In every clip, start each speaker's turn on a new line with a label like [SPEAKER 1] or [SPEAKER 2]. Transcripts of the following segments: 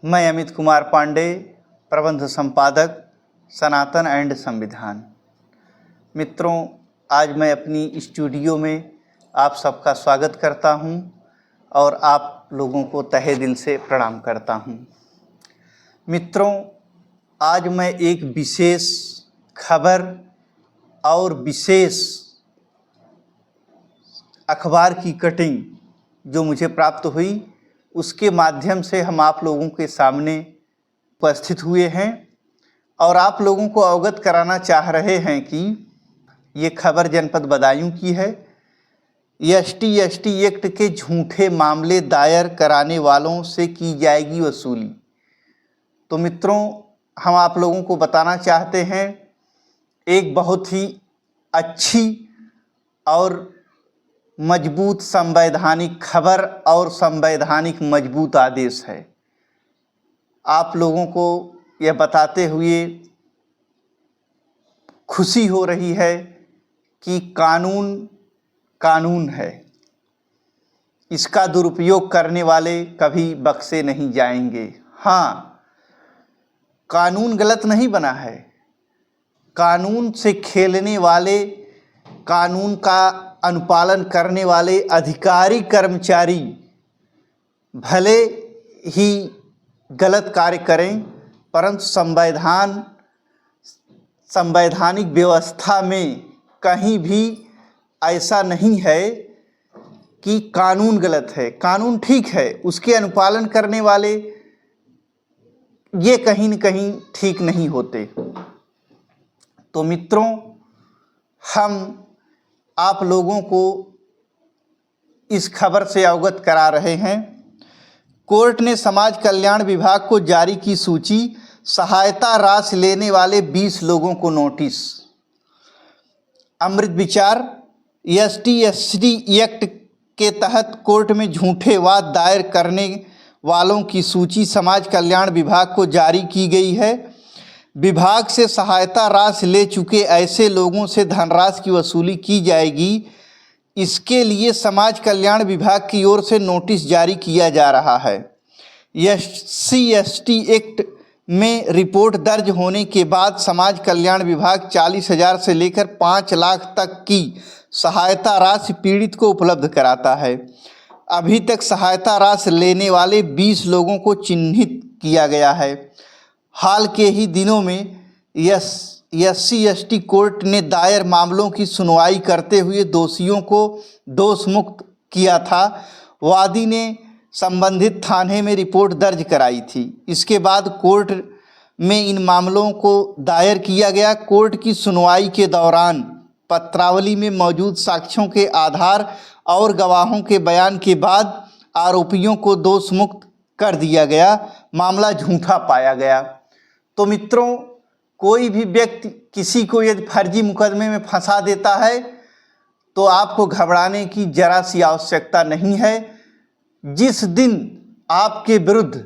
[SPEAKER 1] मैं अमित कुमार पांडे, प्रबंध संपादक, सनातन एंड संविधान। मित्रों, आज मैं अपनी स्टूडियो में आप सबका स्वागत करता हूं और आप लोगों को तहे दिल से प्रणाम करता हूं। मित्रों, आज मैं एक विशेष खबर और विशेष अखबार की कटिंग जो मुझे प्राप्त हुई, उसके माध्यम से हम आप लोगों के सामने उपस्थित हुए हैं और आप लोगों को अवगत कराना चाह रहे हैं कि ये खबर जनपद बदायूं की है। एसटी एक्ट के झूठे मामले दायर कराने वालों से की जाएगी वसूली। तो मित्रों, हम आप लोगों को बताना चाहते हैं, एक बहुत ही अच्छी और मजबूत संवैधानिक खबर और संवैधानिक मजबूत आदेश है। आप लोगों को यह बताते हुए खुशी हो रही है कि कानून कानून है, इसका दुरुपयोग करने वाले कभी बख्शे नहीं जाएंगे। हाँ, कानून गलत नहीं बना है। कानून से खेलने वाले, कानून का अनुपालन करने वाले अधिकारी कर्मचारी भले ही गलत कार्य करें, परंतु संवैधानिक व्यवस्था में कहीं भी ऐसा नहीं है कि कानून गलत है। कानून ठीक है, उसके अनुपालन करने वाले ये कहीं न कहीं ठीक नहीं होते। तो मित्रों, हम आप लोगों को इस खबर से अवगत करा रहे हैं। कोर्ट ने समाज कल्याण विभाग को जारी की सूची, सहायता राशि लेने वाले 20 लोगों को नोटिस। अमृत विचार एसटी एक्ट के तहत कोर्ट में झूठे वाद दायर करने वालों की सूची समाज कल्याण विभाग को जारी की गई है। विभाग से सहायता राशि ले चुके ऐसे लोगों से धनराशि की वसूली की जाएगी। इसके लिए समाज कल्याण विभाग की ओर से नोटिस जारी किया जा रहा है। एसटी एक्ट में रिपोर्ट दर्ज होने के बाद समाज कल्याण विभाग 40,000 से लेकर 5 लाख तक की सहायता राशि पीड़ित को उपलब्ध कराता है। अभी तक सहायता राशि लेने वाले 20 लोगों को चिन्हित किया गया है। हाल के ही दिनों में SC/ST कोर्ट ने दायर मामलों की सुनवाई करते हुए दोषियों को दोष मुक्त किया था। वादी ने संबंधित थाने में रिपोर्ट दर्ज कराई थी। इसके बाद कोर्ट में इन मामलों को दायर किया गया। कोर्ट की सुनवाई के दौरान पत्रावली में मौजूद साक्ष्यों के आधार और गवाहों के बयान के बाद आरोपियों को दोष मुक्त कर दिया गया। मामला झूठा पाया गया। तो मित्रों, कोई भी व्यक्ति किसी को यदि फर्जी मुकदमे में फंसा देता है तो आपको घबराने की जरा सी आवश्यकता नहीं है। जिस दिन आपके विरुद्ध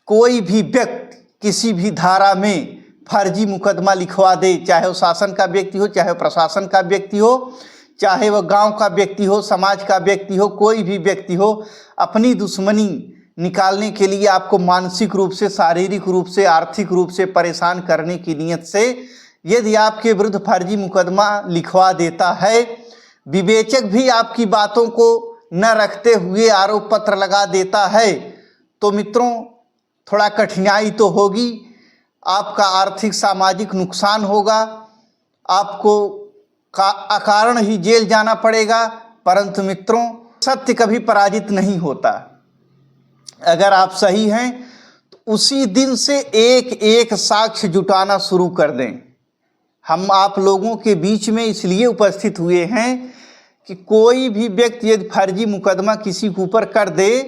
[SPEAKER 1] कोई भी व्यक्ति किसी भी धारा में फर्जी मुकदमा लिखवा दे, चाहे वो शासन का व्यक्ति हो, चाहे वो प्रशासन का व्यक्ति हो, चाहे वह गांव का व्यक्ति हो, समाज का व्यक्ति हो, कोई भी व्यक्ति हो, अपनी दुश्मनी निकालने के लिए आपको मानसिक रूप से, शारीरिक रूप से, आर्थिक रूप से परेशान करने की नीयत से यदि आपके विरुद्ध फर्जी मुकदमा लिखवा देता है, विवेचक भी आपकी बातों को न रखते हुए आरोप पत्र लगा देता है, तो मित्रों थोड़ा कठिनाई तो होगी। आपका आर्थिक सामाजिक नुकसान होगा, आपको अकारण ही जेल जाना पड़ेगा। परंतु मित्रों, सत्य कभी पराजित नहीं होता। अगर आप सही हैं तो उसी दिन से एक एक साक्ष्य जुटाना शुरू कर दें। हम आप लोगों के बीच में इसलिए उपस्थित हुए हैं कि कोई भी व्यक्ति यदि फर्जी मुकदमा किसी के ऊपर कर दे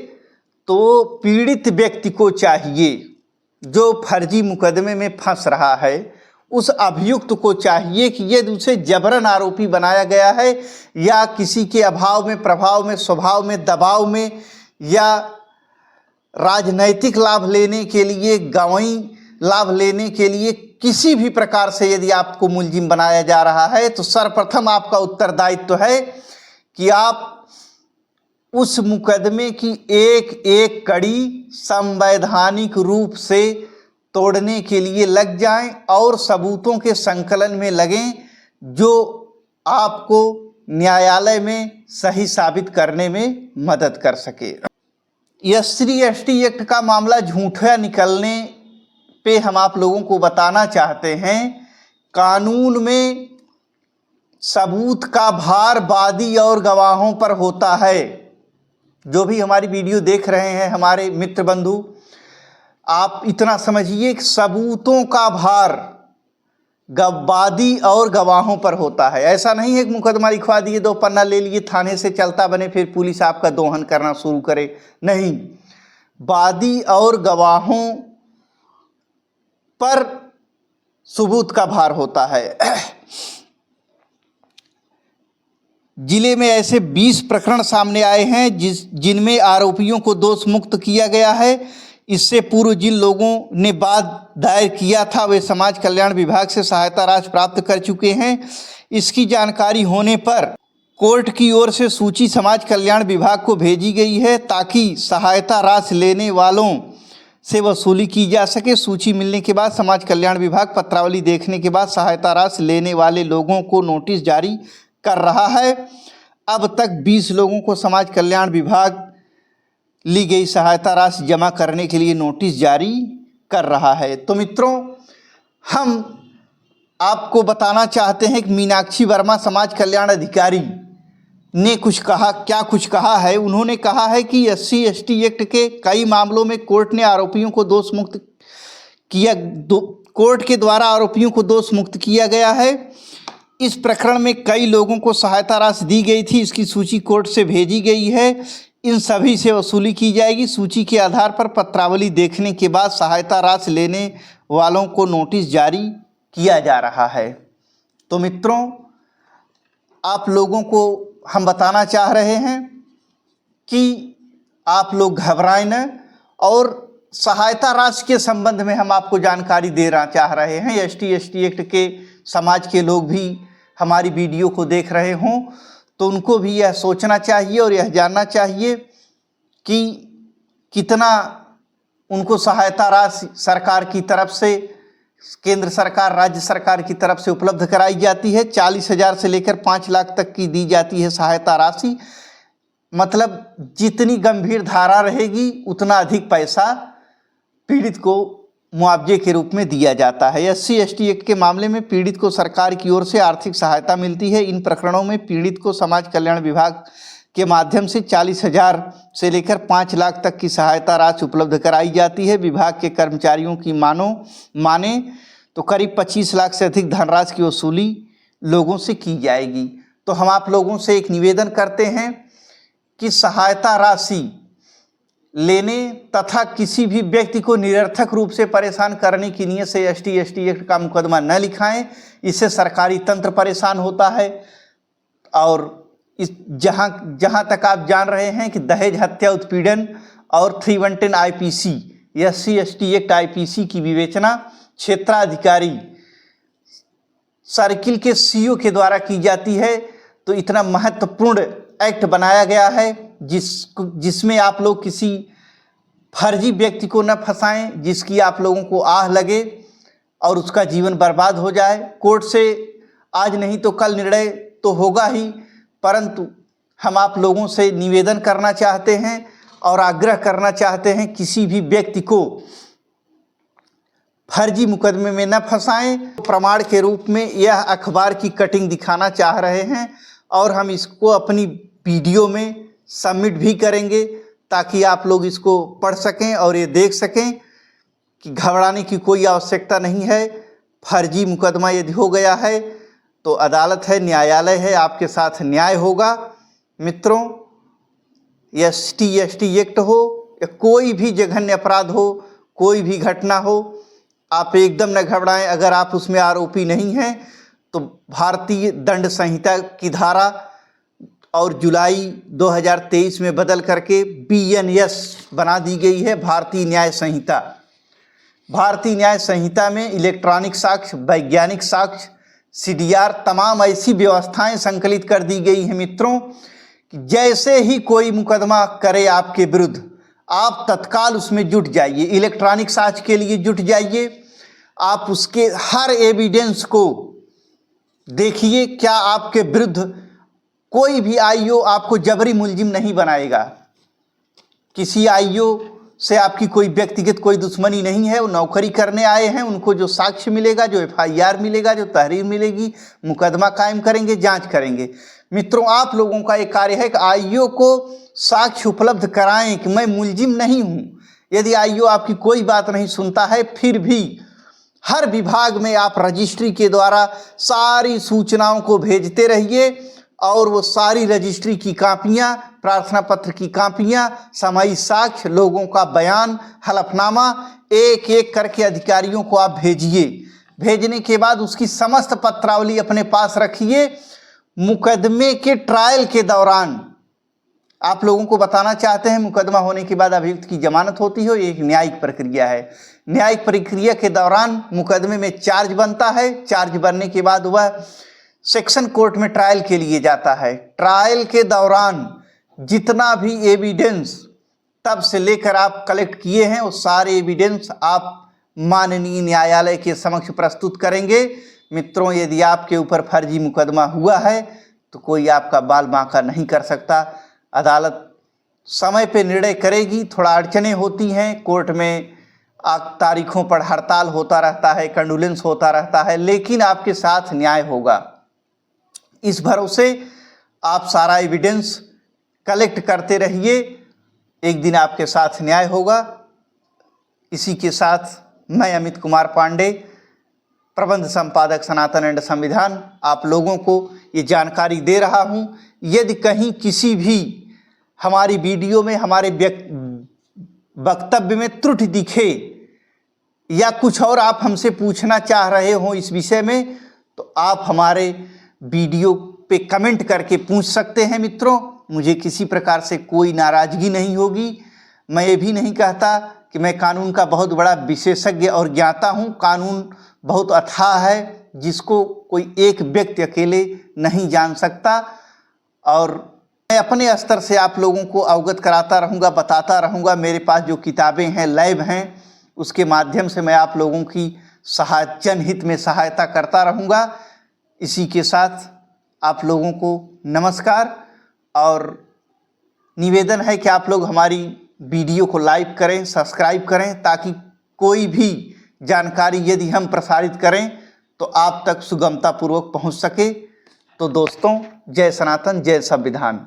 [SPEAKER 1] तो पीड़ित व्यक्ति को चाहिए, जो फर्जी मुकदमे में फंस रहा है, उस अभियुक्त को चाहिए कि यदि उसे जबरन आरोपी बनाया गया है या किसी के अभाव में, प्रभाव में, स्वभाव में, दबाव में या राजनैतिक लाभ लेने के लिए, गवाही लाभ लेने के लिए किसी भी प्रकार से यदि आपको मुलजिम बनाया जा रहा है, तो सर्वप्रथम आपका उत्तरदायित्व है कि आप उस मुकदमे की एक एक कड़ी संवैधानिक रूप से तोड़ने के लिए लग जाएं और सबूतों के संकलन में लगें जो आपको न्यायालय में सही साबित करने में मदद कर सके। SC/ST एक्ट का मामला झूठा निकलने पे हम आप लोगों को बताना चाहते हैं, कानून में सबूत का भार वादी और गवाहों पर होता है। जो भी हमारी वीडियो देख रहे हैं हमारे मित्र बंधु, आप इतना समझिए कि सबूतों का भार वादी और गवाहों पर होता है। ऐसा नहीं है कि मुकदमा लिखवा दिए, 2 पन्ना ले लिए, थाने से चलता बने, फिर पुलिस आपका दोहन करना शुरू करे। नहीं, वादी और गवाहों पर सबूत का भार होता है। जिले में ऐसे 20 प्रकरण सामने आए हैं जिनमें आरोपियों को दोष मुक्त किया गया है। इससे पूर्व जिन लोगों ने वाद दायर किया था वे समाज कल्याण विभाग से सहायता राशि प्राप्त कर चुके हैं। इसकी जानकारी होने पर कोर्ट की ओर से सूची समाज कल्याण विभाग को भेजी गई है ताकि सहायता राशि लेने वालों से वसूली की जा सके। सूची मिलने के बाद समाज कल्याण विभाग पत्रावली देखने के बाद सहायता राशि लेने वाले लोगों को नोटिस जारी कर रहा है। अब तक 20 लोगों को समाज कल्याण विभाग ली गई सहायता राशि जमा करने के लिए नोटिस जारी कर रहा है। तो मित्रों, हम आपको बताना चाहते हैं कि मीनाक्षी वर्मा समाज कल्याण अधिकारी ने कुछ कहा, क्या कुछ कहा है। उन्होंने कहा है कि SC/ST एक्ट के कई मामलों में कोर्ट ने आरोपियों को दोष मुक्त किया, कोर्ट के द्वारा आरोपियों को दोष मुक्त किया गया है। इस प्रकरण में कई लोगों को सहायता राशि दी गई थी, इसकी सूची कोर्ट से भेजी गई है। इन सभी से वसूली की जाएगी। सूची के आधार पर पत्रावली देखने के बाद सहायता राशि लेने वालों को नोटिस जारी किया जा रहा है। तो मित्रों, आप लोगों को हम बताना चाह रहे हैं कि आप लोग घबराएं न, और सहायता राशि के संबंध में हम आपको जानकारी देना चाह रहे हैं। SC/ST एक्ट के समाज के लोग भी हमारी वीडियो को देख रहे हों तो उनको भी यह सोचना चाहिए और यह जानना चाहिए कि कितना उनको सहायता राशि सरकार की तरफ से, केंद्र सरकार, राज्य सरकार की तरफ से उपलब्ध कराई जाती है। 40,000 से लेकर 5 लाख तक की दी जाती है सहायता राशि। मतलब जितनी गंभीर धारा रहेगी उतना अधिक पैसा पीड़ित को मुआवजे के रूप में दिया जाता है। SC/ST एक्ट के मामले में पीड़ित को सरकार की ओर से आर्थिक सहायता मिलती है। इन प्रकरणों में पीड़ित को समाज कल्याण विभाग के माध्यम से 40,000 से लेकर 5 लाख तक की सहायता राशि उपलब्ध कराई जाती है। विभाग के कर्मचारियों की माने तो करीब 25 लाख से अधिक धनराशि की वसूली लोगों से की जाएगी। तो हम आप लोगों से एक निवेदन करते हैं कि सहायता राशि लेने तथा किसी भी व्यक्ति को निरर्थक रूप से परेशान करने की नीयत से SC/ST एक्ट का मुकदमा न लिखाएं। इससे सरकारी तंत्र परेशान होता है। और इस जहां तक आप जान रहे हैं कि दहेज, हत्या, उत्पीड़न और 310 IPC, SC/ST एक्ट IPC की विवेचना क्षेत्राधिकारी सर्किल के CO के द्वारा की जाती है। तो इतना महत्वपूर्ण एक्ट बनाया गया है जिसमें आप लोग किसी फर्जी व्यक्ति को न फंसाएं जिसकी आप लोगों को आह लगे और उसका जीवन बर्बाद हो जाए। कोर्ट से आज नहीं तो कल निर्णय तो होगा ही, परंतु हम आप लोगों से निवेदन करना चाहते हैं और आग्रह करना चाहते हैं किसी भी व्यक्ति को फर्जी मुकदमे में न फंसाएं। प्रमाण के रूप में यह अखबार की कटिंग दिखाना चाह रहे हैं और हम इसको अपनी वीडियो में सबमिट भी करेंगे ताकि आप लोग इसको पढ़ सकें और ये देख सकें कि घबराने की कोई आवश्यकता नहीं है। फर्जी मुकदमा यदि हो गया है तो अदालत है, न्यायालय है, आपके साथ न्याय होगा। मित्रों, SC/ST एक्ट हो या कोई भी जघन्य अपराध हो, कोई भी घटना हो, आप एकदम न घबराएं। अगर आप उसमें आरोपी नहीं हैं तो भारतीय दंड संहिता की धारा और जुलाई 2023 में बदल करके BNS बना दी गई है, भारतीय न्याय संहिता। भारतीय न्याय संहिता में इलेक्ट्रॉनिक साक्ष्य, वैज्ञानिक साक्ष्य, CDR, तमाम ऐसी व्यवस्थाएं संकलित कर दी गई हैं मित्रों कि जैसे ही कोई मुकदमा करे आपके विरुद्ध, आप तत्काल उसमें जुट जाइए, इलेक्ट्रॉनिक साक्ष्य के लिए जुट जाइए। आप उसके हर एविडेंस को देखिए। क्या आपके विरुद्ध कोई भी आईओ आपको जबरी मुलजिम नहीं बनाएगा। किसी आईओ से आपकी कोई व्यक्तिगत कोई दुश्मनी नहीं है। वो नौकरी करने आए हैं, उनको जो साक्ष्य मिलेगा, जो एफआईआर मिलेगा, जो तहरीर मिलेगी, मुकदमा कायम करेंगे, जांच करेंगे। मित्रों, आप लोगों का एक कार्य है कि आईओ को साक्ष्य उपलब्ध कराएं कि मैं मुलजिम नहीं हूं। यदि आईओ आपकी कोई बात नहीं सुनता है, फिर भी हर विभाग में आप रजिस्ट्री के द्वारा सारी सूचनाओं को भेजते रहिए और वो सारी रजिस्ट्री की कापियां, प्रार्थना पत्र की कापियां, समाई साक्ष्य, लोगों का बयान, हलफनामा एक एक करके अधिकारियों को आप भेजिए। भेजने के बाद उसकी समस्त पत्रावली अपने पास रखिए। मुकदमे के ट्रायल के दौरान आप लोगों को बताना चाहते हैं, मुकदमा होने के बाद अभियुक्त की जमानत होती है, एक न्यायिक प्रक्रिया है। न्यायिक प्रक्रिया के दौरान मुकदमे में चार्ज बनता है। चार्ज बनने के बाद वह सेक्शन कोर्ट में ट्रायल के लिए जाता है। ट्रायल के दौरान जितना भी एविडेंस तब से लेकर आप कलेक्ट किए हैं, वो सारे एविडेंस आप माननीय न्यायालय के समक्ष प्रस्तुत करेंगे। मित्रों, यदि आपके ऊपर फर्जी मुकदमा हुआ है तो कोई आपका बाल बांका नहीं कर सकता। अदालत समय पे निर्णय करेगी। थोड़ा अड़चने होती हैं, कोर्ट में तारीखों पर हड़ताल होता रहता है, कंडोलेंस होता रहता है, लेकिन आपके साथ न्याय होगा। इस भरोसे आप सारा एविडेंस कलेक्ट करते रहिए, एक दिन आपके साथ न्याय होगा। इसी के साथ मैं अमित कुमार पांडे, प्रबंध संपादक सनातन एंड संविधान, आप लोगों को ये जानकारी दे रहा हूँ। यदि कहीं किसी भी हमारी वीडियो में, हमारे वक्तव्य में त्रुटि दिखे या कुछ और आप हमसे पूछना चाह रहे हो इस विषय में, तो आप हमारे वीडियो पे कमेंट करके पूछ सकते हैं। मित्रों, मुझे किसी प्रकार से कोई नाराज़गी नहीं होगी। मैं ये भी नहीं कहता कि मैं कानून का बहुत बड़ा विशेषज्ञ और ज्ञाता हूँ। कानून बहुत अथाह है, जिसको कोई एक व्यक्ति अकेले नहीं जान सकता। और मैं अपने स्तर से आप लोगों को अवगत कराता रहूँगा, बताता रहूँगा। मेरे पास जो किताबें हैं, लैब हैं, उसके माध्यम से मैं आप लोगों की जनहित में सहायता करता रहूँगा। इसी के साथ आप लोगों को नमस्कार और निवेदन है कि आप लोग हमारी वीडियो को लाइक करें, सब्सक्राइब करें, ताकि कोई भी जानकारी यदि हम प्रसारित करें तो आप तक सुगमतापूर्वक पहुंच सके। तो दोस्तों, जय सनातन, जय संविधान।